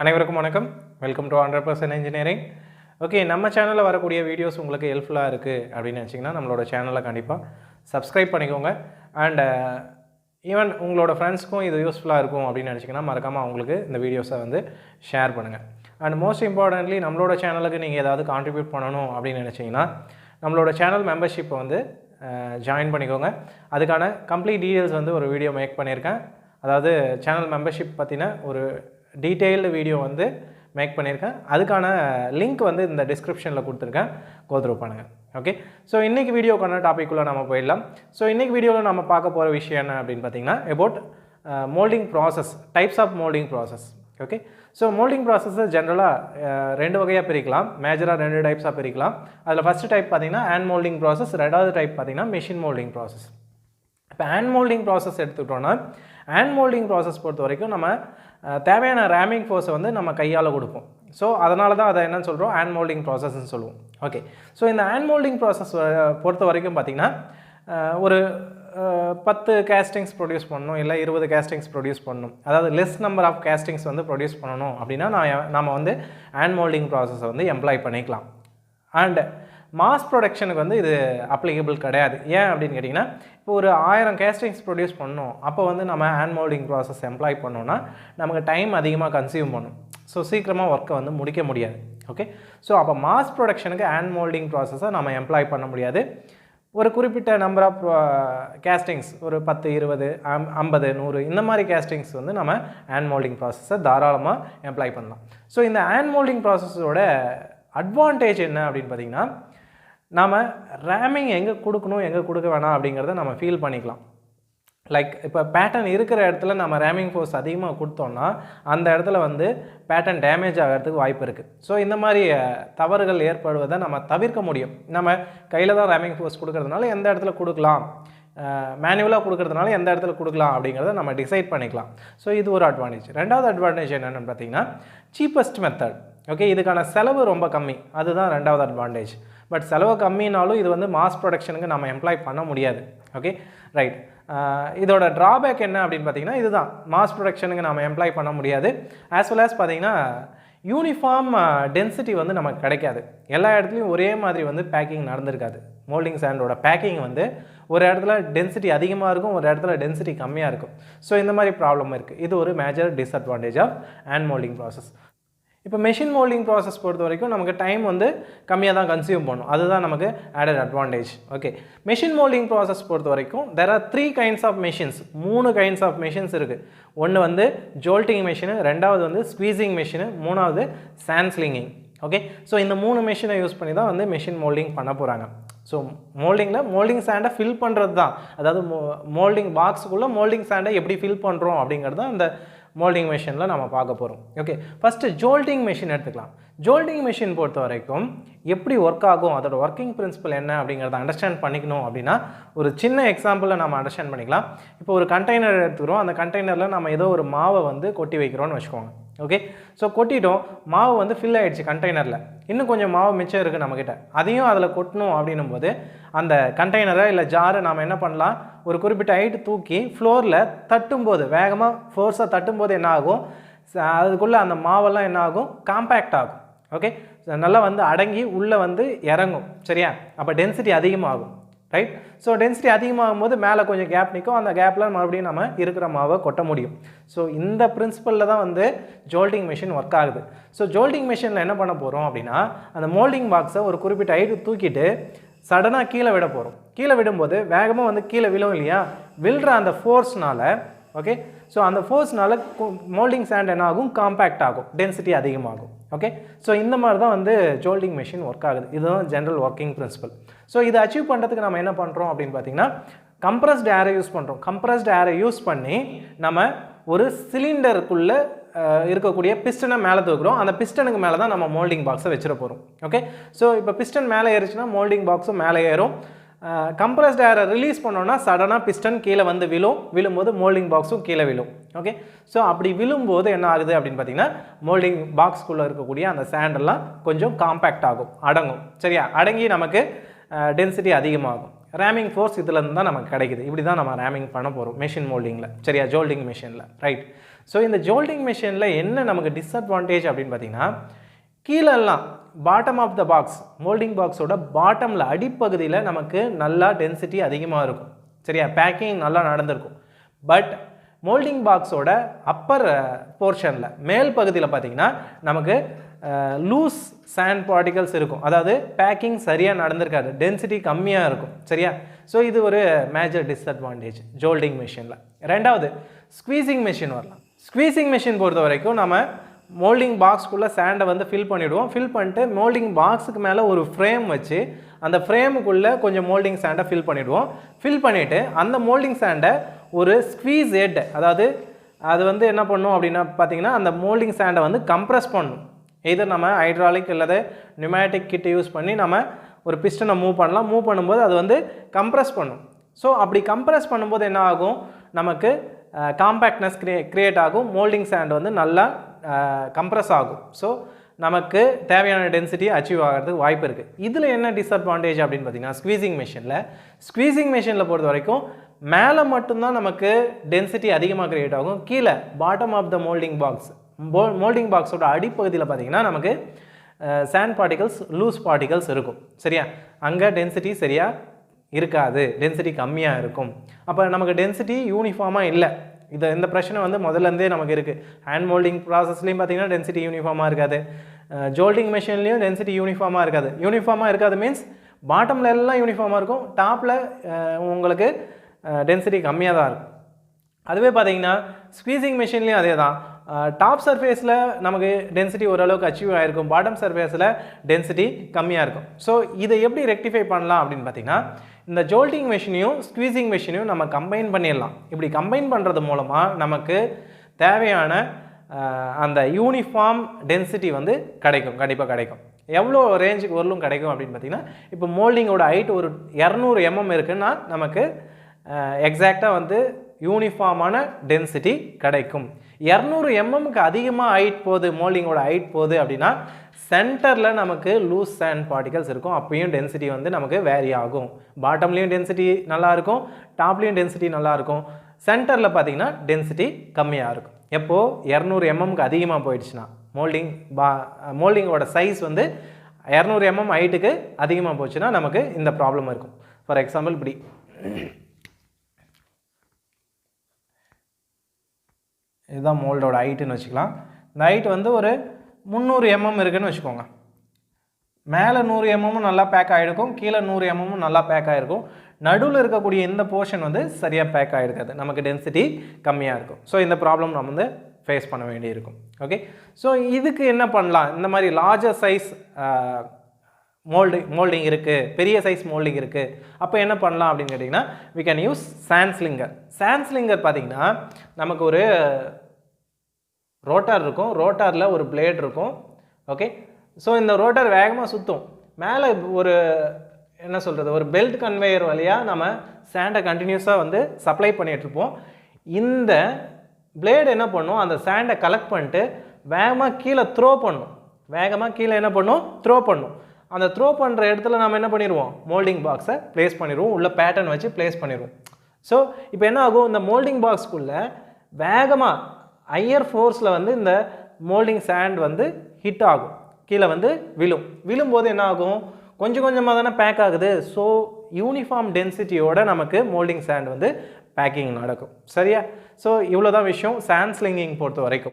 அனைவருக்கும் வணக்கம். Welcome to 100% engineering. Okay, நம்ம சேனலில் வரக்கூடிய வீடியோஸ் உங்களுக்கு ஹெல்ப்ஃபுல்லாக இருக்குது அப்படின்னு நினச்சிங்கன்னா நம்மளோட சேனலை கண்டிப்பாக சப்ஸ்கிரைப் பண்ணிக்கோங்க. அண்ட் ஈவன் உங்களோட ஃப்ரெண்ட்ஸ்க்கும் இது யூஸ்ஃபுல்லாக இருக்கும் அப்படின்னு நினச்சிங்கன்னா மறக்காமல் அவங்களுக்கு இந்த வீடியோஸை வந்து ஷேர் பண்ணுங்கள். அண்ட் மோஸ்ட் இம்பார்ட்டன்ட்லி நம்மளோட சேனலுக்கு நீங்கள் ஏதாவது கான்ட்ரிபியூட் பண்ணணும் அப்படின்னு நினச்சிங்கன்னா நம்மளோட சேனல் மெம்பர்ஷிப்பை வந்து ஜாயின் பண்ணிக்கோங்க. அதுக்கான கம்ப்ளீட் டீட்டெயில்ஸ் வந்து ஒரு வீடியோ மேக் பண்ணியிருக்கேன். அதாவது சேனல் மெம்பர்ஷிப் பற்றின ஒரு டீட்டெயில்டு வீடியோ வந்து மேக் பண்ணியிருக்கேன். அதுக்கான லிங்க் வந்து இந்த டிஸ்கிரிப்ஷனில் கொடுத்துருக்கேன், கோத்ரூ பண்ணுங்கள். ஓகே, ஸோ இன்றைக்கி வீடியோக்கான டாப்பிக்குள்ளே நம்ம போயிடலாம். ஸோ இன்றைக்கி வீடியோவில் நம்ம பார்க்க போகிற விஷயம் என்ன அப்படின்னு பார்த்தீங்கன்னா about moulding process, types of moulding process. Okay, so moulding ப்ராசஸை ஜென்ரலாக ரெண்டு வகையாக பிரிக்கலாம், மேஜராக ரெண்டு டைப்ஸாக பிரிக்கலாம். அதில் ஃபஸ்ட்டு டைப் பார்த்திங்கன்னா ஹேண்ட் மோல்டிங் ப்ராசஸ், ரெண்டாவது டைப் பார்த்திங்கன்னா மிஷின் மோல்டிங் ப்ராசஸ். இப்போ ஹேண்ட் மோல்டிங் ப்ராசஸ் எடுத்துக்கிட்டோன்னா ஹேண்ட் மோல்டிங் ப்ராசஸ் பொறுத்த வரைக்கும் நம்ம தேவையான ரேமிங் ஃபோர்ஸை வந்து நம்ம கையால் கொடுப்போம். ஸோ அதனால தான் அதை என்னன்னு சொல்கிறோம், ஹேண்ட் மோல்டிங் ப்ராசஸ்ன்னு சொல்லுவோம். ஓகே, ஸோ இந்த ஹேண்ட் மோல்டிங் ப்ராசஸ் பொறுத்த வரைக்கும் பார்த்திங்கன்னா ஒரு 10 கேஸ்டிங்ஸ் ப்ரொடியூஸ் பண்ணணும், இல்லை 20 கேஸ்டிங்ஸ் ப்ரொடியூஸ் பண்ணணும். அதாவது லெஸ் நம்பர் ஆஃப் கேஸ்டிங்ஸ் வந்து ப்ரொடியூஸ் பண்ணணும் அப்படின்னா நம்ம வந்து ஹேண்ட் மோல்டிங் ப்ராசஸை வந்து எம்ப்ளாய் பண்ணிக்கலாம். அண்ட் மாஸ் ப்ரொடக்ஷனுக்கு வந்து இது அப்ளிகபிள் கிடையாது. ஏன் அப்படின்னு கேட்டிங்கன்னா, இப்போ ஒரு 1000 கேஸ்டிங்ஸ் ப்ரொடியூஸ் பண்ணணும், அப்போ வந்து நம்ம ஹேண்ட் மோல்டிங் ப்ராசஸ் எம்ப்ளாய் பண்ணோன்னா நமக்கு டைம் அதிகமாக கன்சியூம் பண்ணும். ஸோ சீக்கிரமாக ஒர்க்கை வந்து முடிக்க முடியாது. ஓகே, ஸோ அப்போ மாஸ் ப்ரொடக்ஷனுக்கு ஹேண்ட் மோல்டிங் ப்ராசஸை நம்ம எம்ப்ளாய் பண்ண முடியாது. ஒரு குறிப்பிட்ட நம்பர் ஆஃப் கேஸ்டிங்ஸ், ஒரு 10, 20, 50, 100 இந்த மாதிரி கேஸ்டிங்ஸ் வந்து நம்ம ஹேண்ட் மோல்டிங் ப்ராசஸை தாராளமாக எம்ப்ளாய் பண்ணலாம். ஸோ இந்த ஹேண்ட் மோல்டிங் ப்ராசஸோட அட்வான்டேஜ் என்ன அப்படின்னு பார்த்திங்கன்னா, நாம் ரேமிங் எங்கே கொடுக்கணும் எங்கே கொடுக்க வேணாம் அப்படிங்கிறத நம்ம ஃபீல் பண்ணிக்கலாம். லைக் இப்போ பேட்டர்ன் இருக்கிற இடத்துல நம்ம ரேமிங் ஃபோர்ஸ் அதிகமாக கொடுத்தோம்னா அந்த இடத்துல வந்து பேட்டர்ன் டேமேஜ் ஆகிறதுக்கு வாய்ப்பு இருக்குது. ஸோ இந்த மாதிரி தவறுகள் ஏற்படுவதை நம்ம தவிர்க்க முடியும். நம்ம கையில் தான் ரேமிங் ஃபோர்ஸ் கொடுக்கறதுனால எந்த இடத்துல கொடுக்கலாம், மேனுவலாக கொடுக்கறதுனால எந்த இடத்துல கொடுக்கலாம் அப்படிங்கிறத நம்ம டிசைட் பண்ணிக்கலாம். ஸோ இது ஒரு அட்வான்டேஜ். ரெண்டாவது அட்வான்டேஜ் என்னென்னு பார்த்தீங்கன்னா சீப்பஸ்ட் மெத்தட். ஓகே, இதுக்கான செலவு ரொம்ப கம்மி, அதுதான் ரெண்டாவது அட்வான்டேஜ். பட் செலவு கம்மினாலும் இது வந்து மாஸ் ப்ரொடக்ஷனுக்கு நம்ம எம்ப்ளாய் பண்ண முடியாது. Okay, right. இதோட ட்ராபேக் என்ன அப்படின்னு பார்த்தீங்கன்னா இதுதான், மாஸ் ப்ரொடக்ஷனுக்கு நம்ம எம்ப்ளாய் பண்ண முடியாது. ஆஸ் வெல் ஆஸ் பார்த்தீங்கன்னா யூனிஃபார்ம் டென்சிட்டி வந்து நமக்கு கிடைக்காது. எல்லா இடத்துலையும் ஒரே மாதிரி வந்து பேக்கிங் நடந்திருக்காது. மோல்டிங் சாண்டோட பேக்கிங் வந்து ஒரு இடத்துல டென்சிட்டி அதிகமாக இருக்கும், ஒரு இடத்துல டென்சிட்டி கம்மியாக இருக்கும். ஸோ இந்த மாதிரி ப்ராப்ளம் இருக்குது. இது ஒரு major disadvantage of hand moulding process. இப்போ மெஷின் மோல்டிங் ப்ராசஸ் பொறுத்த வரைக்கும் நமக்கு டைம் வந்து கம்மியாக தான் கன்சியூம் பண்ணும், அதுதான் நமக்கு added advantage. Okay, machine moulding process பொறுத்த வரைக்கும் there are 3 kinds of machines, 3 kinds of machines இருக்குது. ஒன்று வந்து ஜோல்ட்டிங் மெஷினு, ரெண்டாவது வந்து ஸ்குவீசிங் மெஷினு, மூணாவது சாண்ட் ஸ்லிங்கிங். ஓகே, ஸோ இந்த 3 மெஷினை யூஸ் பண்ணி தான் வந்து மெஷின் மோல்டிங் பண்ண போகிறாங்க. ஸோ மோல்டிங்கில் மோல்டிங் சாண்டை ஃபில் பண்ணுறது தான், அதாவது மோல்டிங் பாக்ஸுக்குள்ளே மோல்டிங் சாண்டை எப்படி ஃபில் பண்ணுறோம் அப்படிங்கிறது தான் அந்த மோல்டிங் மெஷினில் நம்ம பார்க்க போகிறோம். ஓகே, ஃபஸ்ட்டு ஜோல்ட்டிங் மெஷின் எடுத்துக்கலாம். ஜோல்ட்டிங் மெஷின் பொறுத்த வரைக்கும் எப்படி ஒர்க் ஆகும், அதோட ஒர்க்கிங் பிரின்சிபல் என்ன அப்படிங்கிறத அண்டர்ஸ்டாண்ட் பண்ணிக்கணும் அப்படின்னா ஒரு சின்ன எக்ஸாம்பிளில் நம்ம அண்டர்ஸ்டாண்ட் பண்ணிக்கலாம். இப்போ ஒரு கண்டெய்னர் எடுத்துக்கிறோம், அந்த கண்டெய்னரில் நம்ம ஏதோ ஒரு மாவை வந்து கொட்டி வைக்கிறோன்னு வச்சுக்கோங்க. ஓகே, ஸோ கொட்டிட்டோம், மாவு வந்து ஃபில் ஆகிடுச்சு கண்டெய்னரில், இன்னும் கொஞ்சம் மாவு மிச்சம் இருக்குது நம்மக்கிட்ட, அதையும் அதில் கொட்டணும் அப்படின்னும் போது அந்த கண்டெய்னரை இல்லை ஜாரை நாம் என்ன பண்ணலாம், ஒரு குறிப்பிட்ட ஹைட்டு தூக்கி ஃப்ளோரில் தட்டும்போது, வேகமாக ஃபோர்ஸாக தட்டும்போது என்ன ஆகும், அதுக்குள்ளே அந்த மாவெல்லாம் என்ன ஆகும், காம்பேக்ட் ஆகும். ஓகே, நல்லா வந்து அடங்கி உள்ளே வந்து இறங்கும். சரியா, அப்போ டென்சிட்டி அதிகமாகும். ரைட். ஸோ டென்சிட்டி அதிகமாகும் போது மேலே கொஞ்சம் கேப் நிற்கும், அந்த கேப்பில் மறுபடியும் நம்ம இருக்கிற மாவை கொட்ட முடியும். ஸோ இந்த பிரின்சிபலில் தான் வந்து ஜோல்ட்டிங் மிஷின் ஒர்க் ஆகுது. ஸோ ஜோல்ட்டிங் மிஷினில் என்ன பண்ண போகிறோம் அப்படின்னா, அந்த மோல்டிங் பாக்ஸை ஒரு குறிப்பிட்ட ஹைட்டு தூக்கிட்டு சடனாக கீழே விட போகிறோம். கீழே விடும்போது வேகமாக வந்து கீழே விழும் இல்லையா, விழுற அந்த ஃபோர்ஸ்னால், ஓகே, ஸோ அந்த ஃபோர்ஸ்னால் மோல்டிங் சாண்ட் என்ன ஆகும், காம்பேக்ட் ஆகும், டென்சிட்டி அதிகமாகும். ஓகே, ஸோ இந்த மாதிரி தான் வந்து ஜோல்ட்டிங் மெஷின் ஒர்க் ஆகுது. இதுதான் ஜென்ரல் ஒர்க்கிங் பிரின்சிபல். ஸோ இதை அச்சீவ் பண்ணுறதுக்கு நம்ம என்ன பண்ணுறோம் அப்படின்னு பார்த்தீங்கன்னா, கம்ப்ரஸ்ட் ஏரை யூஸ் பண்ணுறோம். கம்ப்ரஸ்ட் ஏரை யூஸ் பண்ணி நம்ம ஒரு சிலிண்டருக்குள்ளே இருக்கக்கூடிய பிஸ்டனை மேலே தூக்குறோம். அந்த பிஸ்டனுக்கு மேலே தான் நம்ம மோல்டிங் பாக்ஸை வச்சிட போகிறோம். ஓகே, ஸோ இப்போ பிஸ்டன் மேலே ஏறிச்சுன்னா மோல்டிங் பாக்ஸும் மேலே ஏறும். கம்ப்ரஸ்ட் ஏரை ரிலீஸ் பண்ணோன்னா சடனாக பிஸ்டன் கீழே வந்து விழும்போது மோல்டிங் பாக்ஸும் கீழே விழும். ஓகே, ஸோ அப்படி விழும்போது என்ன ஆகுது அப்படின்னு பார்த்தீங்கன்னா, மோல்டிங் பாக்ஸ்குள்ளே இருக்கக்கூடிய அந்த சாண்டெல்லாம் கொஞ்சம் காம்பேக்ட் ஆகும், அடங்கும். சரியா, அடங்கி நமக்கு டென்சிட்டி அதிகமாகும். ரேமிங் ஃபோர்ஸ் இதுலேருந்து தான் நமக்கு கிடைக்குது. இப்படி தான் நம்ம ரேமிங் பண்ண போகிறோம் மெஷின் மோல்டிங்கில். சரியா, ஜோல்ட்டிங் மெஷினில். ரைட். ஸோ இந்த ஜோல்டிங் மெஷினில் என்ன நமக்கு டிஸ்அட்வான்டேஜ் அப்படின்னு பார்த்தீங்கன்னா, கீழெல்லாம் bottom of the box, moulding பாக்ஸோட பாட்டமில் அடிப்பகுதியில் நமக்கு நல்லா டென்சிட்டி அதிகமாக இருக்கும். சரியா, பேக்கிங் நல்லா நடந்திருக்கும். பட் மோல்டிங் பாக்ஸோட அப்பர் போர்ஷனில் மேல் பகுதியில் பார்த்தீங்கன்னா நமக்கு லூஸ் சாண்ட் பார்ட்டிகல்ஸ் இருக்கும். அதாவது பேக்கிங் சரியாக நடந்திருக்காது, டென்சிட்டி கம்மியாக இருக்கும். சரியா, ஸோ இது ஒரு மேஜர் டிஸ்அட்வான்டேஜ் ஜோல்டிங் மெஷினில். ரெண்டாவது, ஸ்குவீசிங் மெஷின் வரலாம். ஸ்குவீசிங் மெஷின் பொறுத்த வரைக்கும் நம்ம மோல்டிங் பாக்ஸ்க்குள்ளே சாண்டை வந்து ஃபில் பண்ணிவிடுவோம். ஃபில் பண்ணிட்டு மோல்டிங் பாக்ஸுக்கு மேலே ஒரு ஃப்ரேம் வச்சு அந்த ஃப்ரேமுக்குள்ளே கொஞ்சம் மோல்டிங் சாண்டை ஃபில் பண்ணிவிடுவோம். ஃபில் பண்ணிவிட்டு அந்த மோல்டிங் சாண்டை ஒரு ஸ்குவீஸ் ஹெட், அதாவது அது வந்து என்ன பண்ணும் அப்படின்னா பார்த்தீங்கன்னா, அந்த மோல்டிங் சாண்டை வந்து கம்ப்ரெஸ் பண்ணும். எதர் நம்ம ஹைட்ராலிக் அல்லது நியூமேட்டிக் கிட்ட யூஸ் பண்ணி நம்ம ஒரு பிஸ்டனை மூவ் பண்ணலாம். மூவ் பண்ணும்போது அது வந்து கம்ப்ரெஸ் பண்ணும். ஸோ அப்படி கம்ப்ரெஸ் பண்ணும்போது என்ன ஆகும், நமக்கு காம்பேக்ட்னஸ் கிரியேட் ஆகும். மோல்டிங் சாண்ட் வந்து நல்லா கம்ப்ரெஸ் ஆகும். ஸோ நமக்கு தேவையான டென்சிட்டி அச்சீவ் ஆகிறதுக்கு வாய்ப்பு இருக்குது. இதில் என்ன டிஸ்அட்வான்டேஜ் அப்படின்னு பார்த்தீங்கன்னா, ஸ்குவீசிங் மெஷினில் பொறுத்த வரைக்கும் மேலே மட்டும்தான் நமக்கு டென்சிட்டி அதிகமாக கிரியேட் ஆகும். கீழே பாட்டம் ஆஃப் த மோல்டிங் பாக்ஸோட அடிப்பகுதியில் பார்த்தீங்கன்னா நமக்கு சாண்ட் பார்ட்டிகல்ஸ், லூஸ் பார்ட்டிகல்ஸ் இருக்கும். சரியா, அங்கே டென்சிட்டி சரியாக இருக்காது, டென்சிட்டி கம்மியாக இருக்கும். அப்போ நமக்கு டென்சிட்டி யூனிஃபார்மாக இல்லை. இந்த பிரச்சனை வந்து முதல்லேருந்தே நமக்கு இருக்குது. ஹேண்ட் மோல்டிங் ப்ராசஸ்லையும் பார்த்தீங்கன்னா டென்சிட்டி யூனிஃபார்மாக இருக்காது. ஜோல்டிங் மெஷின்லேயும் டென்சிட்டி யூனிஃபார்மாக இருக்காது. யூனிஃபார்மாக இருக்காது மீன்ஸ் பாட்டமில் எல்லாம் யூனிஃபார்மாக இருக்கும், டாப்பில் உங்களுக்கு டென்சிட்டி கம்மியாக தான் இருக்கும். அதுவே பார்த்தீங்கன்னா ஸ்குவீசிங் மெஷின்லேயும் அதே தான். டாப் சர்ஃபேஸில் நமக்கு டென்சிட்டி ஓரளவுக்கு அச்சீவ் ஆகிருக்கும், பாட்டம் சர்ஃபேஸில் டென்சிட்டி கம்மியாக இருக்கும். ஸோ இதை எப்படி ரெக்டிஃபை பண்ணலாம் அப்படின்னு பார்த்தீங்கன்னா, இந்த ஜோல்டிங் மெஷினையும் ஸ்குவீசிங் மெஷினையும் நம்ம கம்பைன் பண்ணிடலாம். இப்படி கம்பைன் பண்ணுறது மூலமாக நமக்கு தேவையான அந்த யூனிஃபார்ம் டென்சிட்டி வந்து கண்டிப்பாக கிடைக்கும். எவ்வளோ ரேஞ்சுக்கு வரலும் கிடைக்கும் அப்படின்னு பார்த்தீங்கன்னா, இப்போ மோல்டிங்கோட ஹைட் ஒரு 200 mm இருக்குன்னா நமக்கு எக்ஸாக்டாக வந்து யூனிஃபார்மான டென்சிட்டி கிடைக்கும். 200 mmக்கு அதிகமாக ஹைட் போகுது, மோல்டிங்கோட ஹைட் போகுது அப்படின்னா சென்டரில் நமக்கு லூஸ் சாண்ட் பார்ட்டிகல்ஸ் இருக்கும். அப்பயும் டென்சிட்டி வந்து நமக்கு வேரி ஆகும். பாட்டம்லேயும் டென்சிட்டி நல்லாயிருக்கும், டாப்லேயும் டென்சிட்டி நல்லாயிருக்கும். சென்டரில் பார்த்தீங்கன்னா டென்சிட்டி கம்மியாக இருக்கும். எப்போது 200 mmக்கு அதிகமாக போயிடுச்சுன்னா, மோல்டிங்கோட சைஸ் வந்து 200 mm ஹைட்டுக்கு அதிகமாக போச்சுன்னா நமக்கு இந்த ப்ராப்ளம் இருக்கும். ஃபார் எக்ஸாம்பிள் இப்படி இதுதான் மோல்டோட ஹைட்டுன்னு வச்சுக்கலாம். இந்த ஹைட் வந்து ஒரு 300 mm இருக்குதுன்னு வச்சுக்கோங்க. மேலே 100 mm நல்லா பேக் ஆகிருக்கும், கீழே 100 mm நல்லா பேக் ஆகிருக்கும். நடுவில் இருக்கக்கூடிய இந்த போர்ஷன் வந்து சரியாக பேக் ஆகிருக்காது, நமக்கு டென்சிட்டி கம்மியாக இருக்கும். ஸோ இந்த ப்ராப்ளம் நம்ம வந்து ஃபேஸ் பண்ண வேண்டியிருக்கும். ஓகே, ஸோ இதுக்கு என்ன பண்ணலாம்? இந்த மாதிரி லார்ஜர் சைஸ் மோல்டிங் இருக்குது, பெரிய சைஸ் மோல்டிங் இருக்குது. அப்போ என்ன பண்ணலாம் அப்படின்னு கேட்டிங்கன்னா, we can use sand slinger. sand slinger பார்த்தீங்கன்னா நமக்கு ஒரு ரோட்டார் இருக்கும், ரோட்டாரில் ஒரு பிளேட் இருக்கும். ஓகே, ஸோ இந்த ரோட்டார் வேகமாக சுற்றும். மேலே ஒரு என்ன சொல்கிறது, ஒரு பெல்ட் கன்வேயர் வழியாக நம்ம சாண்டை கண்டினியூஸாக வந்து சப்ளை பண்ணிகிட்ருப்போம். இந்த பிளேடு என்ன பண்ணும், அந்த சாண்டை கலெக்ட் பண்ணிட்டு வேகமாக கீழே த்ரோ பண்ணும். த்ரோ பண்ணும். அந்த த்ரோ பண்ணுற இடத்துல நம்ம என்ன பண்ணிடுவோம், மோல்டிங் பாக்ஸை ப்ளேஸ் பண்ணிடுவோம், உள்ள பேட்டர்ன் வச்சு ப்ளேஸ் பண்ணிடுவோம். ஸோ இப்போ என்ன ஆகும், இந்த மோல்டிங் பாக்ஸ்க்குள்ளே வேகமாக ஹையர் ஃபோர்ஸில் வந்து இந்த மோல்டிங் சாண்ட் வந்து ஹிட் ஆகும், கீழே வந்து விழும்போது என்ன ஆகும், கொஞ்சம் கொஞ்சமாக தானே பேக் ஆகுது. ஸோ யூனிஃபார்ம் டென்சிட்டியோட நமக்கு மோல்டிங் சாண்ட் வந்து பேக்கிங் நடக்கும். சரியா, ஸோ இவ்வளோ தான் விஷயம் சாண்ட் ஸ்லிங்கிங் பொறுத்த வரைக்கும்.